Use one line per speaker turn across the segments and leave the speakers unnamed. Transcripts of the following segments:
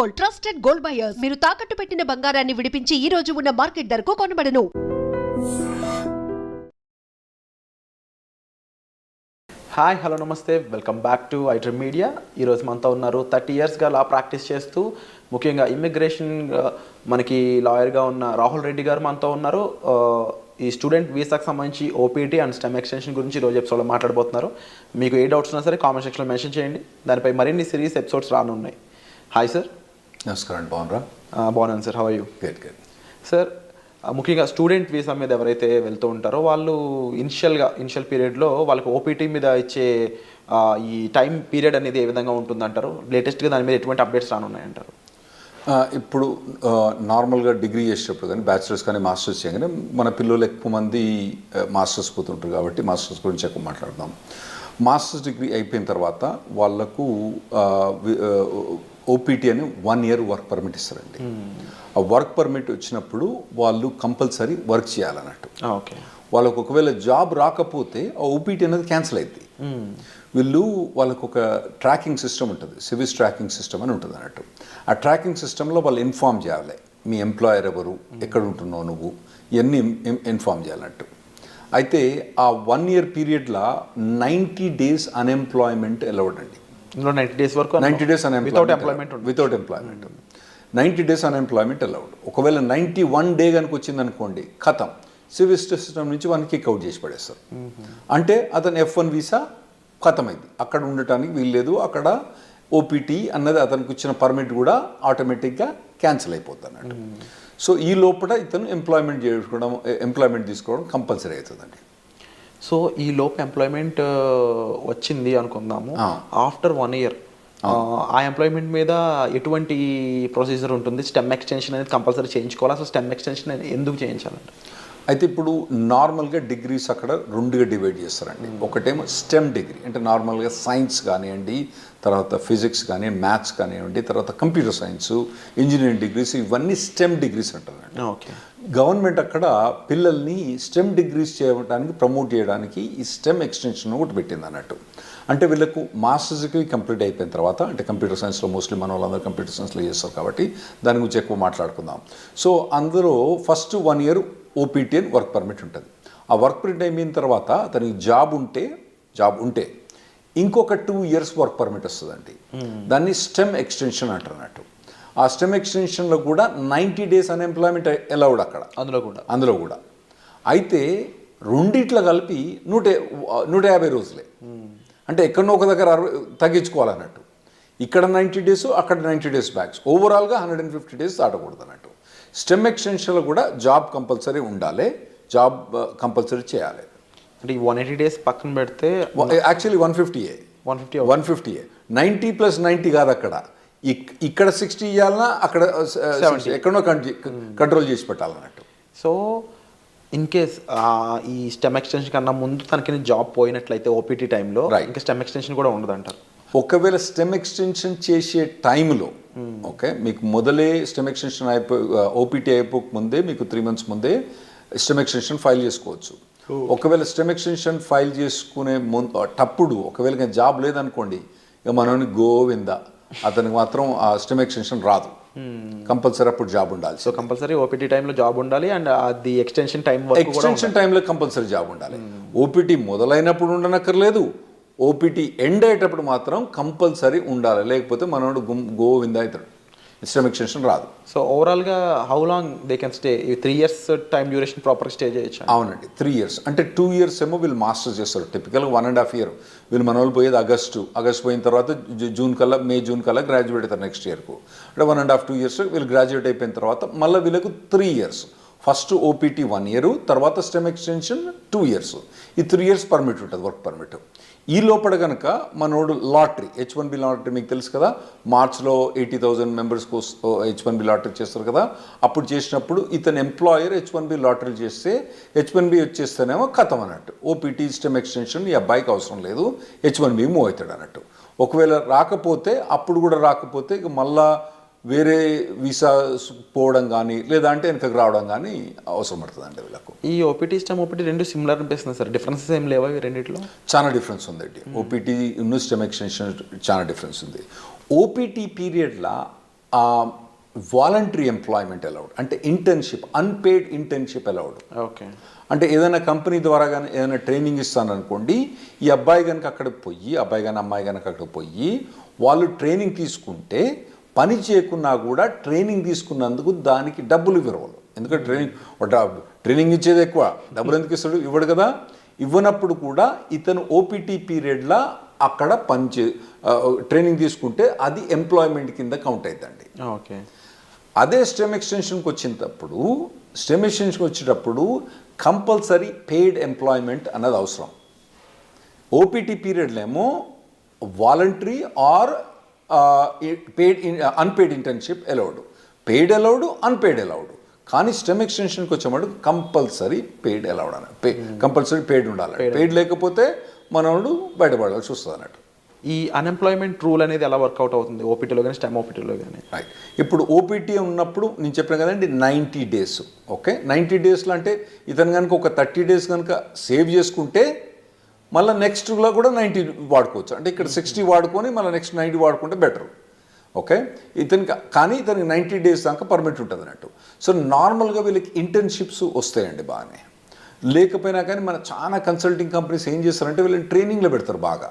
Gold, trusted gold buyers. మీరు తాకట్టు పెట్టిన బంగారాన్ని విడిపించి ఈ రోజు ఉన్న మార్కెట్ ధరకు కొనబడను.
హాయ్, హలో, నమస్తే, welcome back to iDream media. ఈరోజు మనతో ఉన్నారు 30 ఇయర్స్గా లా ప్రాక్టీస్ చేస్తూ ముఖ్యంగా ఇమ్మిగ్రేషన్ మనకి లాయర్గా ఉన్న రాహుల్ రెడ్డి గారు మనతో ఉన్నారు. ఈ స్టూడెంట్ వీసాకు సంబంధించి ఓపీటీ అండ్ స్టెమ్ ఎక్స్టెన్షన్ గురించి ఈరోజు ఎపిసోడ్లో మాట్లాడబోతున్నారు. మీకు ఏ డౌట్స్ ఉన్నా సరే కామెంట్ సెక్షన్లో మెన్షన్ చేయండి. దానిపై మరిన్ని సిరీస్ ఎపిసోడ్స్ రానున్నాయి. Hi sir.
నమస్కారం. బాగున్నారా?
బాగున్నాను sir. How are you?
Good.
Sir, ముఖ్యంగా స్టూడెంట్ వీసా మీద ఎవరైతే వెళ్తూ ఉంటారో వాళ్ళు ఇనిషియల్ పీరియడ్లో వాళ్ళకి ఓపీటీ మీద ఇచ్చే ఈ టైం పీరియడ్ అనేది ఏ విధంగా ఉంటుందంటారు? లేటెస్ట్గా దాని మీద ఎటువంటి అప్డేట్స్ రానున్నాయంటారు?
ఇప్పుడు నార్మల్గా డిగ్రీ చేసేటప్పుడు కానీ బ్యాచిలర్స్ కానీ మాస్టర్స్ చేయగానే మన పిల్లలు ఎక్కువ మంది మాస్టర్స్ పోతుంటారు కాబట్టి మాస్టర్స్ గురించి ఎక్కువ మాట్లాడదాం. మాస్టర్స్ డిగ్రీ అయిపోయిన తర్వాత వాళ్ళకు ఓపీటీ అని 1 year వర్క్ పర్మిట్ ఇస్తారండి. ఆ వర్క్ పర్మిట్ వచ్చినప్పుడు వాళ్ళు కంపల్సరీ వర్క్ చేయాలన్నట్టు.
ఓకే.
వాళ్ళకు ఒకవేళ జాబ్ రాకపోతే ఆ ఓపీటీ అనేది క్యాన్సిల్ అవుతుంది. వాళ్ళకు ఒక ట్రాకింగ్ సిస్టమ్ ఉంటుంది, సివిస్ ట్రాకింగ్ సిస్టమ్ అని ఉంటుంది అన్నట్టు. ఆ ట్రాకింగ్ సిస్టంలో వాళ్ళు ఇన్ఫామ్ చేయాలి, మీ ఎంప్లాయర్ ఎవరు, ఎక్కడ ఉంటున్నావు నువ్వు, ఇవన్నీ ఇన్ఫామ్ చేయాలన్నట్టు. అయితే ఆ 1 year పీరియడ్లో 90 days అన్ఎంప్లాయ్మెంట్ అలౌడ్ అండి.
90 days వరకు
90 days
without employment
90 days unemployment allowed. ఒకవేళ 91 day కనుక వచ్చింది అనుకోండి, ఖతం, సివిల్ సిస్టమ్ నుంచి వన్ కిక్ అవుట్ చేసి పడేస్తారు. అంటే అతను F1 వీసా ఖతమైంది, అక్కడ ఉండటానికి వీల్లేదు, అక్కడ ఓపీటీ అన్నది అతనికి వచ్చిన పర్మిట్ కూడా ఆటోమేటిక్గా క్యాన్సిల్ అయిపోతుంది అన్నట్టు. సో ఈ లోపల ఇతను ఎంప్లాయ్మెంట్ తీసుకోవడం కంపల్సరీ అవుతుందండి.
సో ఈ లోపు ఎంప్లాయ్మెంట్ వచ్చింది అనుకుందాము, ఆఫ్టర్ 1 year ఆ ఎంప్లాయ్మెంట్ మీద ఎటువంటి ప్రొసీజర్ ఉంటుంది? స్టెమ్ ఎక్స్టెన్షన్ అనేది కంపల్సరీ చేయించుకోవాలి. అసలు స్టెమ్ ఎక్స్టెన్షన్ ఎందుకు చేయించాలంటే?
అయితే ఇప్పుడు నార్మల్గా డిగ్రీస్ అక్కడ 2గా డివైడ్ చేస్తారండి. ఒకటేమో స్టెమ్ డిగ్రీ అంటే నార్మల్గా సైన్స్ కానివ్వండి, తర్వాత ఫిజిక్స్ కానీ, మ్యాథ్స్ కానివ్వండి, తర్వాత కంప్యూటర్ సైన్స్, ఇంజనీరింగ్ డిగ్రీస్, ఇవన్నీ స్టెమ్ డిగ్రీస్ అంటారండి.
ఓకే.
గవర్నమెంట్ అక్కడ పిల్లల్ని స్టెమ్ డిగ్రీస్ చేయడానికి ప్రమోట్ చేయడానికి ఈ స్టెమ్ ఎక్స్టెన్షన్ ఒకటి పెట్టింది అన్నట్టు. అంటే వీళ్ళకు మాస్టర్స్ డిగ్రీ కంప్లీట్ అయిపోయిన తర్వాత, అంటే కంప్యూటర్ సైన్స్లో మోస్ట్లీ మన వాళ్ళందరూ కంప్యూటర్ సైన్స్లో చేస్తారు కాబట్టి దాని గురించి ఎక్కువ మాట్లాడుకుందాం. సో అందులో ఫస్ట్ 1 year ఓపీటీ అని వర్క్ పర్మిట్ ఉంటుంది. ఆ వర్క్ పర్మిట్ అయిపోయిన తర్వాత అతనికి జాబ్ ఉంటే ఇంకొక 2 years వర్క్ పర్మిట్ వస్తుందండి. దాన్ని స్టెమ్ ఎక్స్టెన్షన్ అంటారు అన్నట్టు. ఆ స్టెమ్ ఎక్స్టెన్షన్లో కూడా 90 days అన్ఎంప్లాయ్మెంట్ అలౌడ్ అక్కడ, అందులో కూడా. అయితే రెండిట్లో కలిపి 150 రోజులే. అంటే ఎక్కడో ఒక దగ్గర తగ్గించుకోవాలన్నట్టు. ఇక్కడ 90 days, అక్కడ 90 days బ్యాక్స్, ఓవరాల్గా 150 days దాటకూడదు అన్నట్టు. స్టెమ్ ఎక్స్టెన్షన్లో కూడా జాబ్ కంపల్సరీ ఉండాలి, జాబ్ కంపల్సరీ చేయాలి.
అంటే ఈ 180 days పక్కన పెడితే
యాక్చువల్లీ 150 90 + 90 కాదు అక్కడ. ఇక్కడ 60 ఇవ్వాలన్నా అక్కడ 70 ఎక్కడో కంట్రోల్ చేసి పెట్టాలన్నట్టు.
సో ఇన్ కేస్ ఈ స్టెమ్ ఎక్స్టెన్షన్ కన్నా ముందు తనకి జాబ్ పోయినట్లయితే ఓపీటీ టైంలో ఇంకా స్టెమ్ ఎక్స్టెన్షన్ కూడా ఉండదంటారు.
ఒకవేళ స్టెమ్ ఎక్స్టెన్షన్ చేసే టైంలో ఓకే, మీకు మొదలే స్టెమ్ ఎక్స్టెన్షన్ ఓపీటీ అయిపోక ముందే మీకు 3 months ముందే స్టెమ్ ఎక్స్టెన్షన్ ఫైల్ చేసుకోవచ్చు. ఒకవేళ స్టెమ్ ఎక్స్టెన్షన్ ఫైల్ చేసుకునే తప్పుడు ఒకవేళ జాబ్ లేదనుకోండి, ఇక మనోని గోవింద, అతనికి మాత్రం ఆ స్టెమ్ ఎక్స్టెన్షన్ రాదు. కంపల్సరీ అప్పుడు జాబ్ ఉండాలి.
సో కంపల్సరీ ఓపీటీ టైంలో జాబ్ ఉండాలి అండ్ అది ఎక్స్టెన్షన్
టైంలో కంపల్సరీ జాబ్ ఉండాలి. ఓపీటీ మొదలైనప్పుడు ఉండనక్కర్లేదు, ఓపీటీ ఎండ్ అయ్యేటప్పుడు మాత్రం కంపల్సరీ ఉండాలి, లేకపోతే మనోడు గోవింద అవుతాడు, స్టెమ్ ఎక్స్టెన్షన్ రాదు.
సో ఓవరాల్గా how long they can stay? 3 years time duration proper stay చేయొచ్చు?
అవునండి, 3 years. అంటే 2 years ఏమో వీళ్ళు మాస్టర్స్ చేస్తారు. టిపికల్గా 1.5 year. వీళ్ళు మన వాళ్ళు పోయేది ఆగస్టు పోయిన తర్వాత మే జూన్ కల్లా గ్రాడ్యుయేట్ అవుతారు నెక్స్ట్ ఇయర్కు. అంటే 1.5-2 years వీళ్ళు గ్రాడ్యుయేట్ అయిపోయిన తర్వాత మళ్ళీ వీళ్ళకు 3 years. ఫస్ట్ ఓపీటీ 1 year, తర్వాత స్టెమ్ ఎక్స్టెన్షన్ 2 years. ఈ 3 years పర్మిట్ ఉంటుంది, వర్క్ పర్మిట్. ఈ లోపల కనుక మనోడు లాటరీ, H1B లాటరీ మీకు తెలుసు కదా, మార్చ్లో 80,000 members H1B లాటరీ చేస్తారు కదా. అప్పుడు చేసినప్పుడు ఇతను ఎంప్లాయర్ H1B లాటరీ చేస్తే H1B వచ్చేస్తేనేమో ఖతం అన్నట్టు. ఓపీటీ స్టెమ్ ఎక్స్టెన్షన్ ఈ అబ్బాయికి అవసరం లేదు, H1B మూవ్ అవుతాడు అన్నట్టు. ఒకవేళ రాకపోతే, అప్పుడు కూడా రాకపోతే ఇక మళ్ళా వేరే వీసా పోవడం కానీ లేదా అంటే వెనకకు రావడం కానీ అవసరం పడుతుంది అండి వీళ్ళకు.
ఈ ఓపీటీ స్టెమ్ ఓపీటీ రెండు సిమిలర్ అనిపిస్తుంది సార్, డిఫరెన్సెస్ ఏం లేవా ఈ రెండిట్లో?
చాలా డిఫరెన్స్ ఉందండి. ఓపీటీ స్టెమ్ ఎక్స్టెన్షన్ చాలా డిఫరెన్స్ ఉంది. ఓపీటీ పీరియడ్లో వాలంటరీ ఎంప్లాయ్మెంట్ అలౌడ్, అంటే internship, unpaid internship allowed.
Okay.
అంటే ఏదైనా కంపెనీ ద్వారా కానీ ఏదైనా ట్రైనింగ్ ఇస్తాను అనుకోండి, ఈ అబ్బాయి కనుక అక్కడికి పోయి, అబ్బాయి కానీ అమ్మాయి కనుక అక్కడికి పోయి వాళ్ళు ట్రైనింగ్ తీసుకుంటే పని చేయకున్నా కూడా ట్రైనింగ్ తీసుకున్నందుకు దానికి డబ్బులు ఇవ్వరు. ఎందుకంటే ట్రైనింగ్ ఇచ్చేది ఎక్కువ, డబ్బులు ఎందుకు ఇస్తాడు? ఇవ్వడు కదా. ఇవ్వనప్పుడు కూడా ఇతను ఓపీటీ పీరియడ్లా అక్కడ ట్రైనింగ్ తీసుకుంటే అది ఎంప్లాయ్మెంట్ కింద కౌంట్ అవుతుందండి.
ఓకే.
అదే స్టెమ్ ఎక్స్టెన్షన్కి వచ్చేటప్పుడు కంపల్సరీ పెయిడ్ ఎంప్లాయ్మెంట్ అన్నది అవసరం. ఓపీటీ పీరియడ్లో ఏమో voluntary or unpaid internship allowed, paid allowed, unpaid allowed. కానీ స్టెమ్ ఎక్స్టెన్షన్కి వచ్చేవాడు కంపల్సరీ పెయిడ్ అలౌడ్ అని, కంపల్సరీ పెయిడ్ ఉండాలి. పెయిడ్ లేకపోతే మనోడు బయటపడాల్సి వస్తుంది అన్నట్టు.
ఈ అన్ఎంప్లాయ్మెంట్ రూల్ అనేది ఎలా వర్కౌట్ అవుతుంది ఓపీటీలో కానీ స్టెమ్ ఓపీటీలో కానీ?
రైట్. ఇప్పుడు ఓపీటీ ఉన్నప్పుడు నేను చెప్పాను కదండి 90 days. ఓకే, 90 daysలో అంటే ఇతను కనుక ఒక 30 days కనుక సేవ్ చేసుకుంటే మళ్ళీ నెక్స్ట్లో కూడా 90 వాడుకోవచ్చు. అంటే ఇక్కడ 60 వాడుకొని మళ్ళీ నెక్స్ట్ 90 వాడుకుంటే బెటర్. ఓకే, కానీ ఇతనికి 90 days దాకా పర్మిట్ ఉంటుంది అన్నట్టు. సో నార్మల్గా వీళ్ళకి ఇంటర్న్షిప్స్ వస్తాయండి బాగానే. లేకపోయినా కానీ మన చాలా కన్సల్టింగ్ కంపెనీస్ ఏం చేస్తారంటే వీళ్ళని ట్రైనింగ్లో పెడతారు బాగా.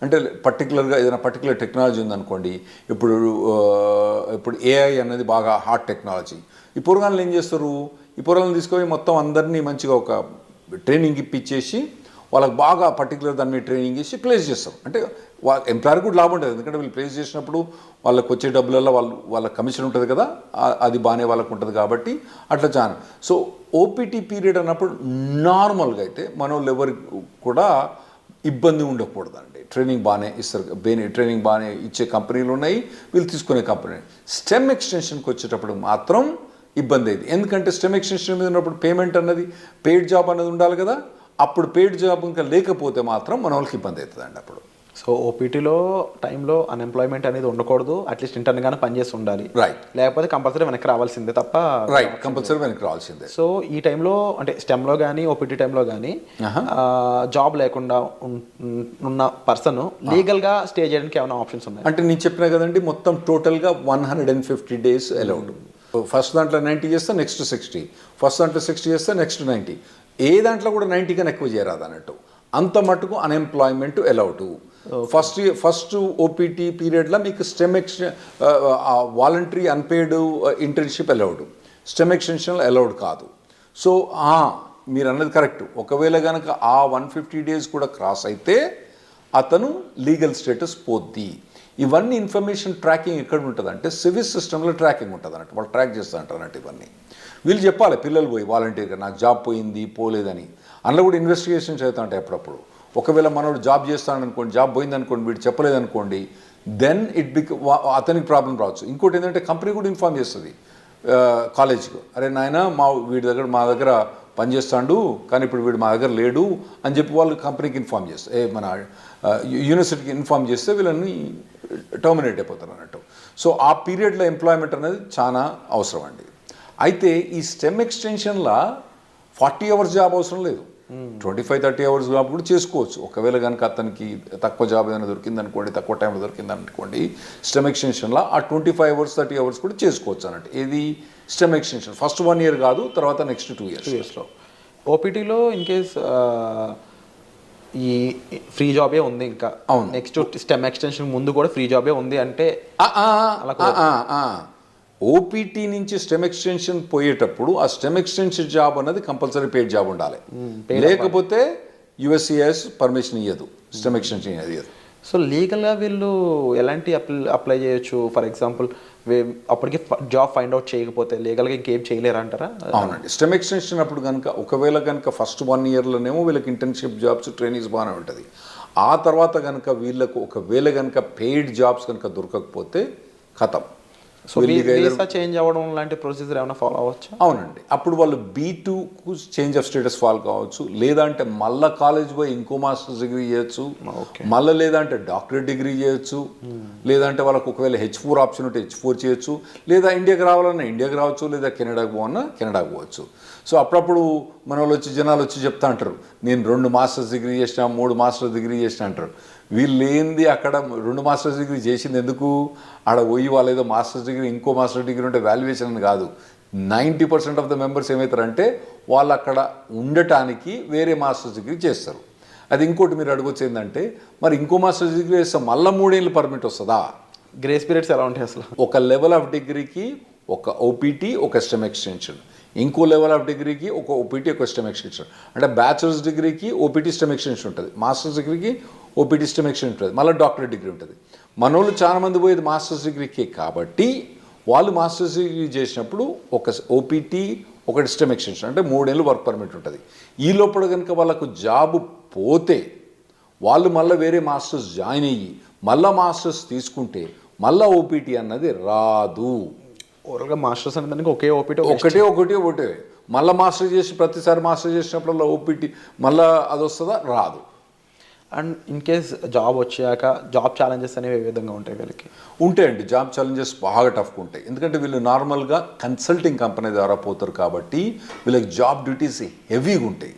అంటే పర్టికులర్గా ఏదైనా పర్టికులర్ టెక్నాలజీ ఉందనుకోండి, ఇప్పుడు ఏఐ అనేది బాగా హాట్ టెక్నాలజీ. ఈ పూర్వకాలంలో ఏం చేస్తారు, ఈ పూర్వకాలను తీసుకొని మొత్తం అందరినీ మంచిగా ఒక ట్రైనింగ్ ఇప్పించేసి వాళ్ళకి బాగా పర్టికులర్ దాని మీద ట్రైనింగ్ చేసి ప్లేస్ చేస్తాం. అంటే ఎంప్లాయర్ కూడా లాభం ఉంటుంది, ఎందుకంటే వీళ్ళు ప్లేస్ చేసినప్పుడు వాళ్ళకి వచ్చే డబ్బులలో వాళ్ళ కమిషన్ ఉంటుంది కదా, అది బాగానే వాళ్ళకు ఉంటుంది కాబట్టి అట్లా చాలా. సో ఓపీటీ పీరియడ్ అన్నప్పుడు నార్మల్గా అయితే మన వాళ్ళు ఎవరికి కూడా ఇబ్బంది ఉండకూడదండి. ట్రైనింగ్ బాగానే ఇస్తారు, ట్రైనింగ్ బాగానే ఇచ్చే కంపెనీలు ఉన్నాయి, వీళ్ళు తీసుకునే కంపెనీ. స్టెమ్ ఎక్స్టెన్షన్కి వచ్చేటప్పుడు మాత్రం ఇబ్బంది అయింది. ఎందుకంటే స్టెమ్ ఎక్స్టెన్షన్ మీద ఉన్నప్పుడు పేమెంట్ అన్నది, పెయిడ్ జాబ్ అన్నది ఉండాలి కదా. అప్పుడు పెయిడ్ జాబ్ ఇంకా లేకపోతే మాత్రం మన వాళ్ళకి ఇబ్బంది అవుతుందండి అప్పుడు.
సో ఓపీటీలో టైంలో అన్ఎంప్లాయ్మెంట్ అనేది ఉండకూడదు, అట్లీస్ట్ ఇంటర్న్గానే పనిచేసి ఉండాలి.
రైట్.
లేకపోతే కంపల్సరీ వెనక్కి రావాల్సిందే తప్ప.
రైట్, కంపల్సరీ వెనక్కి రావాల్సిందే.
సో ఈ టైంలో అంటే స్టెమ్లో కానీ ఓపీటీ టైంలో కానీ జాబ్ లేకుండా ఉన్న పర్సన్ లీగల్గా స్టే చేయడానికి ఏమైనా ఆప్షన్స్ ఉన్నాయి?
అంటే నేను చెప్పినా కదండి, మొత్తం టోటల్గా 150 days అలౌడ్. ఫస్ట్ దాంట్లో 90 చేస్తే నెక్స్ట్ 60, ఫస్ట్ దాంట్లో 60 చేస్తే నెక్స్ట్ 90. ఏ దాంట్లో కూడా 90 కన్నా ఎక్కువ చేయరాదు అన్నట్టు. అంత మటుకు అన్ఎంప్లాయ్మెంట్ అలౌడ్. ఫస్ట్ ఓపీటీ పీరియడ్లో మీకు stem voluntary unpaid internship allowed, stem extension allowed కాదు. సో మీరు అన్నది కరెక్ట్. ఒకవేళ కనుక ఆ 150 days కూడా క్రాస్ అయితే అతను లీగల్ స్టేటస్ పోద్ది. ఇవన్నీ ఇన్ఫర్మేషన్ ట్రాకింగ్ ఎక్కడ ఉంటుంది అంటే సివిల్ సిస్టంలో ట్రాకింగ్ ఉంటుంది అన్నట్టు. వాళ్ళు ట్రాక్ చేస్తూ ఉంటారు అన్నట్టు. ఇవన్నీ వీళ్ళు చెప్పాలి, పిల్లలు పోయి వాలంటీర్గా నాకు జాబ్ పోయింది పోలేదని. అందులో కూడా ఇన్వెస్టిగేషన్స్ అవుతూ ఉంటాయి అప్పుడప్పుడు. ఒకవేళ మనోడు జాబ్ చేస్తాడనుకోండి, జాబ్ పోయిందనుకోండి, వీడు చెప్పలేదనుకోండి, దెన్ అతనికి ప్రాబ్లం రావచ్చు. ఇంకోటి ఏంటంటే కంపెనీ కూడా ఇన్ఫార్మ్ చేస్తుంది కాలేజ్కు, అరే నాయన మా దగ్గర పనిచేస్తాడు కానీ ఇప్పుడు వీడు మా దగ్గర లేడు అని చెప్పి వాళ్ళు కంపెనీకి ఇన్ఫార్మ్ చేస్తారు, మన యూనివర్సిటీకి ఇన్ఫార్మ్ చేస్తే వీళ్ళని టర్మినేట్ అయిపోతారు అన్నట్టు. సో ఆ పీరియడ్లో ఎంప్లాయ్మెంట్ అనేది చాలా అవసరం అండి. అయితే ఈ స్టెమ్ ఎక్స్టెన్షన్లో 40 hours జాబ్ అవసరం లేదు, 25-30 hours జాబ్ కూడా చేసుకోవచ్చు. ఒకవేళ కనుక అతనికి తక్కువ జాబ్ ఏదైనా దొరికిందనుకోండి, తక్కువ టైంలో దొరికిందనుకోండి, స్టెమ్ ఎక్స్టెన్షన్లో ఆ 25 hours 30 hours కూడా చేసుకోవచ్చు అన్నట్టు. ఇది స్టెమ్ ఎక్స్టెన్షన్ ఫస్ట్ 1 year కాదు, తర్వాత నెక్స్ట్ 2 yearsలో.
ఓపీటీలో ఇన్ కేస్ ఈ ఫ్రీ జాబే ఉంది, ఇంకా
అవును,
నెక్స్ట్ స్టెమ్ ఎక్స్టెన్షన్ ముందు కూడా ఫ్రీ జాబే ఉంది అంటే
ఓపీటీ నుంచి స్టెమ్ ఎక్స్టెన్షన్ పోయేటప్పుడు ఆ స్టెమ్ ఎక్స్టెన్షన్ జాబ్ అన్నది కంపల్సరీ పెయిడ్ జాబ్ ఉండాలి. లేకపోతే యుఎస్సిఎస్ పర్మిషన్ ఇవ్వదు, స్టెమ్ ఎక్స్టెన్షన్ ఇవ్వదు.
సో లీగల్గా వీళ్ళు ఎలాంటి అప్లై చేయొచ్చు? ఫర్ ఎగ్జాంపుల్ అప్పటికి జాబ్ ఫైండ్ అవుట్ చేయకపోతే లీగల్గా ఇంకేం చేయలేరు అంటారా?
అవునండి. స్టెమ్ ఎక్స్టెన్షన్ అప్పుడు కనుక ఒకవేళ కనుక ఫస్ట్ 1 yearలోనేమో వీళ్ళకి ఇంటర్న్షిప్ జాబ్స్ ట్రైనింగ్స్ బాగానే ఉంటుంది. ఆ తర్వాత కనుక వీళ్ళకు ఒకవేళ కనుక పెయిడ్ జాబ్స్ కనుక దొరకకపోతే ఖతం.
సో వీసా చేంజ్ అవ్వడం లాంటి ప్రొసీజర్ ఏమైనా ఫాలో అవ్వచ్చు?
అవునండి. అప్పుడు వాళ్ళు B2కు చేంజ్ ఆఫ్ స్టేటస్ ఫాలో కావచ్చు, లేదంటే మళ్ళీ కాలేజ్ పోయి ఇంకో మాస్టర్స్ డిగ్రీ చేయొచ్చు, మళ్ళీ లేదంటే డాక్టరేట్ డిగ్రీ చేయొచ్చు, లేదంటే వాళ్ళకు ఒకవేళ H4 ఆప్షన్ ఉంటే H4 చేయొచ్చు, లేదా ఇండియాకి రావాలన్నా ఇండియాకి రావచ్చు, లేదా కెనడాకి పోవన్నా కెనడాకి పోవచ్చు. సో అప్పుడప్పుడు మన వాళ్ళు జనాలు వచ్చి చెప్తా అంటారు, నేను 2 మాస్టర్స్ డిగ్రీ చేసిన, 3 మాస్టర్స్ డిగ్రీ చేసిన అంటారు. వీళ్ళు ఏంది అక్కడ 2 మాస్టర్స్ డిగ్రీ చేసింది ఎందుకు? ఆడ పోయి వాళ్ళు ఏదో మాస్టర్స్ డిగ్రీ ఇంకో మాస్టర్ డిగ్రీ ఉంటే వాల్యుయేషన్ అని కాదు. 90% ఆఫ్ ద మెంబర్స్ ఏమవుతారంటే వాళ్ళు అక్కడ ఉండటానికి వేరే మాస్టర్స్ డిగ్రీ చేస్తారు. అది ఇంకోటి మీరు అడగొచ్చు ఏంటంటే, మరి ఇంకో మాస్టర్స్ డిగ్రీ చేస్తే మళ్ళీ 3 ఏళ్ళు పర్మిట్ వస్తుందా?
గ్రేస్ పీరియడ్స్ ఎలా ఉంటాయి అసలు?
ఒక లెవెల్ ఆఫ్ డిగ్రీకి ఒక ఓపీటీ, ఒక స్టెమ్ ఎక్స్టెన్షన్, ఇంకో లెవెల్ ఆఫ్ డిగ్రీకి ఒక ఓపీటీ, ఒక స్టెమ్ ఎక్స్టెన్షన్. అంటే బ్యాచిలర్స్ డిగ్రీకి ఓపీటీ స్టెమ్ ఎక్స్టెన్షన్ ఉంటుంది, మాస్టర్స్ డిగ్రీకి ఓపీటీ స్టెమ్ ఎక్స్టెన్షన్ ఉంటుంది, మళ్ళీ డాక్టరేట్ డిగ్రీ ఉంటుంది. మనోళ్ళు చాలామంది పోయేది మాస్టర్స్ డిగ్రీకి కాబట్టి వాళ్ళు మాస్టర్స్ డిగ్రీ చేసినప్పుడు ఒక ఓపీటీ, ఒకటి స్టెమ్ ఎక్స్టెన్షన్, అంటే 3 ఏళ్ళు వర్క్ పర్మిట్ ఉంటుంది. ఈ లోపల కనుక వాళ్ళకు జాబ్ పోతే వాళ్ళు మళ్ళీ వేరే మాస్టర్స్ జాయిన్ అయ్యి మళ్ళీ మాస్టర్స్ తీసుకుంటే మళ్ళీ ఓపీటీ అన్నది రాదు.
ఓవరాల్గా మాస్టర్స్ అనే దానికి ఒకే ఓపీటీ
ఒకటే మళ్ళీ మాస్టర్ చేసి ప్రతిసారి మాస్టర్ చేసినప్పుడల్లా ఓపీటీ మళ్ళీ అది వస్తుందా? రాదు.
అండ్ ఇన్ కేస్ జాబ్ వచ్చాక జాబ్ ఛాలెంజెస్ అనేవి ఏ విధంగా ఉంటాయి వీళ్ళకి?
ఉంటాయండి, జాబ్ ఛాలెంజెస్ బాగా టఫ్గా ఉంటాయి. ఎందుకంటే వీళ్ళు నార్మల్గా కన్సల్టింగ్ కంపెనీ ద్వారా పోతారు కాబట్టి వీళ్ళకి జాబ్ డ్యూటీస్ హెవీగా ఉంటాయి,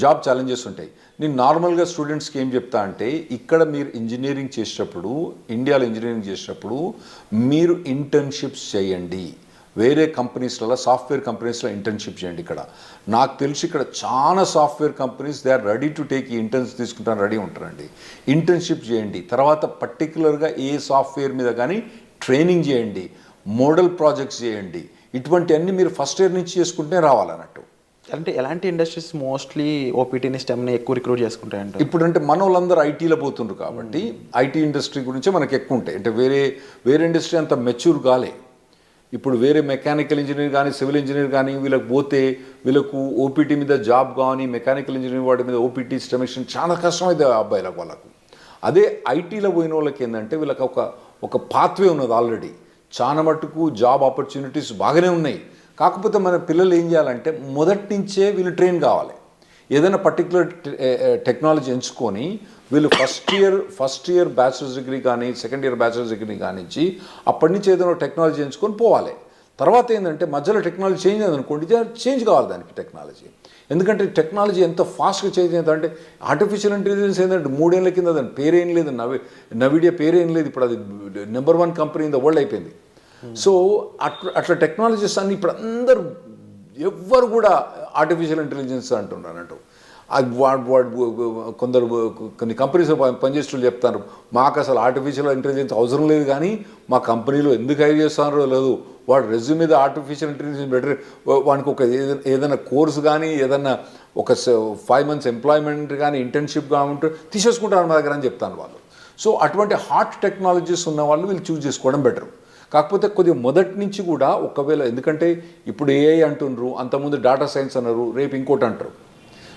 జాబ్ ఛాలెంజెస్ ఉంటాయి. నేను నార్మల్గా స్టూడెంట్స్కి ఏం చెప్తా అంటే, ఇక్కడ మీరు ఇంజనీరింగ్ చేసేటప్పుడు, ఇండియాలో ఇంజనీరింగ్ చేసేటప్పుడు మీరు ఇంటర్న్షిప్స్ చేయండి. వేరే కంపెనీస్లలో, సాఫ్ట్వేర్ కంపెనీస్లో ఇంటర్న్షిప్ చేయండి. ఇక్కడ నాకు తెలిసి ఇక్కడ చాలా software companies they are ready to take ఈ ఇంటర్న్స్ తీసుకుంటాను రెడీ ఉంటారండి. ఇంటర్న్షిప్ చేయండి, తర్వాత పర్టికులర్గా ఏ సాఫ్ట్వేర్ మీద కానీ ట్రైనింగ్ చేయండి, మోడల్ ప్రాజెక్ట్స్ చేయండి. ఇటువంటివన్నీ మీరు ఫస్ట్ ఇయర్ నుంచి చేసుకుంటే రావాలన్నట్టు.
అంటే ఎలాంటి ఇండస్ట్రీస్ మోస్ట్లీ ఓపీటీని స్టెమ్ని ఎక్కువ రిక్రూట్ చేసుకుంటాయంటే?
ఇప్పుడంటే మన వాళ్ళందరూ ఐటీలో పోతుండ్రు కాబట్టి ఐటీ ఇండస్ట్రీ గురించే మనకి ఎక్కువ ఉంటాయి. అంటే వేరే ఇండస్ట్రీ అంత మెచ్యూర్ కాలే. ఇప్పుడు వేరే మెకానికల్ ఇంజనీర్ కానీ, సివిల్ ఇంజనీర్ కానీ వీళ్ళకి పోతే వీళ్ళకు ఓపీటీ మీద జాబ్ కానీ, మెకానికల్ ఇంజనీర్ వాటి మీద ఓపీటీ స్టెమిషన్ చాలా కష్టమైంది అబ్బాయిలకు వాళ్ళకు. అదే ఐటీలో పోయిన వాళ్ళకి ఏంటంటే వీళ్ళకి ఒక పాత్వే ఉన్నది ఆల్రెడీ. చాలా మటుకు జాబ్ ఆపర్చునిటీస్ బాగానే ఉన్నాయి. కాకపోతే మన పిల్లలు ఏం చేయాలంటే మొదటి నుంచే వీళ్ళు ట్రైన్ కావాలి. ఏదైనా పర్టికులర్ టెక్నాలజీ ఎంచుకొని వీళ్ళు ఫస్ట్ ఇయర్ బ్యాచిలర్స్ డిగ్రీ కానీ, సెకండ్ ఇయర్ బ్యాచిలర్స్ డిగ్రీ కానించి అప్పటి నుంచి ఏదైనా టెక్నాలజీ ఎంచుకొని పోవాలి. తర్వాత ఏంటంటే మధ్యలో టెక్నాలజీ చేంజ్ అయిందనుకోండి, చేంజ్ కావాలి దానికి టెక్నాలజీ. ఎందుకంటే టెక్నాలజీ ఎంత ఫాస్ట్గా చేంజ్ అవుతుందంటే, ఆర్టిఫిషియల్ ఇంటెలిజెన్స్ ఏంటంటే 3 ఏళ్ల కింద దాని పేరేం లేదు, నవిడియా పేరేం లేదు. ఇప్పుడు అది number 1 company in the world అయిపోయింది. సో అట్లా టెక్నాలజీస్ అన్ని ఇప్పుడు అందరూ ఎవ్వరు కూడా ఆర్టిఫిషియల్ ఇంటెలిజెన్స్ అంటున్నారు అన్నట్టు. కొన్ని కంపెనీస్ పనిచేస్తూ చెప్తారు, మాకు అసలు ఆర్టిఫిషియల్ ఇంటెలిజెన్స్ అవసరం లేదు, కానీ మా కంపెనీలో ఎందుకు హైర్ చేస్తున్నారో లేదు, వాడు రెజ్యూమ్ మీద ఆర్టిఫిషియల్ ఇంటెలిజెన్స్ బెటర్, వానికి ఒక ఏదైనా కోర్స్ కానీ, ఏదైనా ఒక 5 months ఎంప్లాయ్మెంట్ కానీ, ఇంటర్న్షిప్ కానీ ఉంటే తీసేసుకుంటారు మా దగ్గర అని చెప్తాను వాళ్ళు. సో అటువంటి హాట్ టెక్నాలజీస్ ఉన్న వాళ్ళు వీళ్ళు చూస్ చేసుకోవడం బెటర్. కాకపోతే కొద్దిగా మొదటి నుంచి కూడా ఒకవేళ, ఎందుకంటే ఇప్పుడు ఏఐ అంటున్నారు, అంతకుముందు డేటా సైన్స్ అన్నారు, రేపు ఇంకోటి అంటారు.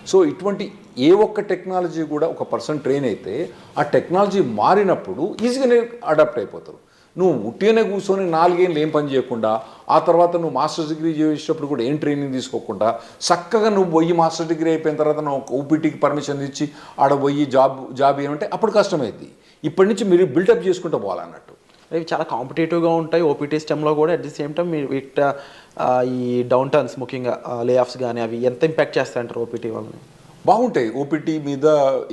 సో ఇటువంటి ఏ ఒక్క టెక్నాలజీ కూడా ఒక పర్సన్ ట్రైన్ అయితే ఆ టెక్నాలజీ మారినప్పుడు ఈజీగానే అడాప్ట్ అయిపోతారు. నువ్వు ఉట్టిగానే కూర్చొని 4 ఏళ్ళు ఏం పని చేయకుండా, ఆ తర్వాత నువ్వు మాస్టర్స్ డిగ్రీ చేసేటప్పుడు కూడా ఏం ట్రైనింగ్ తీసుకోకుండా చక్కగా నువ్వు పోయి మాస్టర్ డిగ్రీ అయిపోయిన తర్వాత నువ్వు ఓపీటీకి పర్మిషన్ ఇచ్చి ఆడ పోయి జాబ్ ఏమంటే అప్పుడు కష్టమైంది. ఇప్పటి నుంచి మీరు బిల్డప్ చేసుకుంటూ పోవాలన్నట్టు.
ఇవి చాలా కాంపిటేటివ్గా ఉంటాయి ఓపీటీ స్టెమ్లో కూడా. అట్ ది సేమ్ టైం మీరు ఈ డౌన్ టర్న్స్, ముఖ్యంగా లే ఆఫ్స్ కానీ అవి ఎంత ఇంపాక్ట్ చేస్తాయంటారు ఓపీటీ వాళ్ళని?
బాగుంటాయి, ఓపీటీ మీద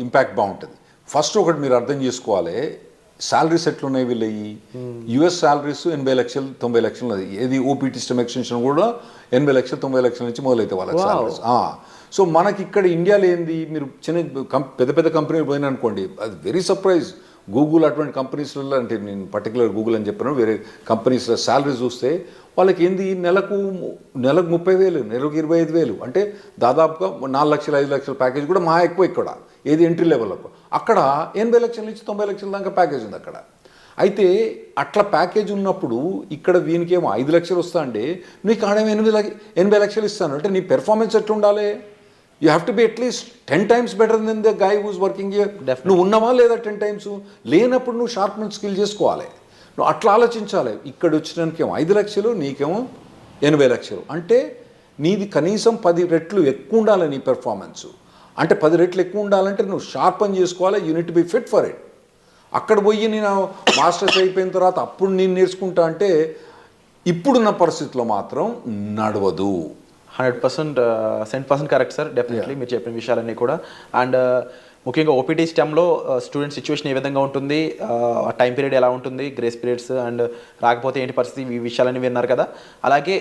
ఇంపాక్ట్ బాగుంటుంది. ఫస్ట్ ఒకటి మీరు అర్థం చేసుకోవాలి, శాలరీస్ ఎట్లున్నాయి వీళ్ళవి. యుఎస్ శాలరీస్ 80 లక్షలు 90 లక్షలు. ఏది ఓపీటీ స్టెమ్ ఎక్స్టెన్షన్ కూడా 80 లక్షలు 90 లక్షల నుంచి మొదలైతే వాళ్ళకి శాలరీస్. సో మనకి ఇక్కడ ఇండియాలో ఏంది, మీరు పెద్ద కంపెనీలు పోయినా అనుకోండి, అది వెరీ సర్ప్రైజ్. గూగుల్ అటువంటి కంపెనీస్లలో, అంటే నేను పర్టికులర్ గూగుల్ అని చెప్పాను, వేరే కంపెనీస్లో శాలరీ చూస్తే వాళ్ళకి ఏంది నెలకు 30,000, నెలకు 25,000, అంటే దాదాపుగా 4 లక్షలు 5 లక్షల ప్యాకేజ్ కూడా మా ఎక్కువ ఇక్కడ. ఏది ఎంట్రీ లెవెల్లో అక్కడ 80 లక్షల నుంచి 90 లక్షల దాకా ప్యాకేజ్ ఉంది అక్కడ. అయితే అట్లా ప్యాకేజ్ ఉన్నప్పుడు ఇక్కడ వీనికేమో 5 లక్షలు వస్తా అంటే నీకు ఆడ 80 లక్షలు ఇస్తాను అంటే నీ పెర్ఫార్మెన్స్ ఎట్లా ఉండాలి? You have to be at least 10 times better than the guy who's working here. నువ్వు ఉన్నావా లేదా 10 times? లేనప్పుడు నువ్వు షార్ప్మెంట్ స్కిల్ చేసుకోవాలి. నువ్వు అట్లా ఆలోచించాలి. ఇక్కడ వచ్చినానికేమో 5 లక్షలు, నీకేమో 80 లక్షలు, అంటే నీది కనీసం 10 రెట్లు ఎక్కువ ఉండాలి నీ పెర్ఫార్మెన్స్. అంటే 10 రెట్లు ఎక్కువ ఉండాలంటే నువ్వు షార్ప్ అని చేసుకోవాలి. Unit be fit for it. అక్కడ పోయి నేను మాస్టర్స్ అయిపోయిన తర్వాత అప్పుడు నేను నేర్చుకుంటా అంటే ఇప్పుడున్న పరిస్థితిలో మాత్రం నడవదు.
100% కరెక్ట్ సార్, డెఫినెట్లీ మీరు చెప్పిన విషయాలన్నీ కూడా. అండ్ ముఖ్యంగా ఓపీటీ స్టెమ్లో స్టూడెంట్ సిచ్యువేషన్ ఏ విధంగా ఉంటుంది, టైం పీరియడ్ ఎలా ఉంటుంది, గ్రేస్ పీరియడ్స్ అండ్ రాకపోతే ఏంటి పరిస్థితి, ఈ విషయాలన్నీ విన్నారు కదా. అలాగే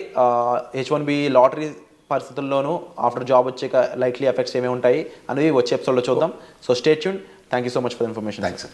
H1B లాటరీ పరిస్థితుల్లోనూ ఆఫ్టర్ జాబ్ వచ్చాక లైక్లీ ఎఫెక్ట్స్ ఏమేమి ఉంటాయి అనేది వచ్చే ఎపిసోడ్లో చూద్దాం. So stay tune. Thank you so much for information.
Thanks.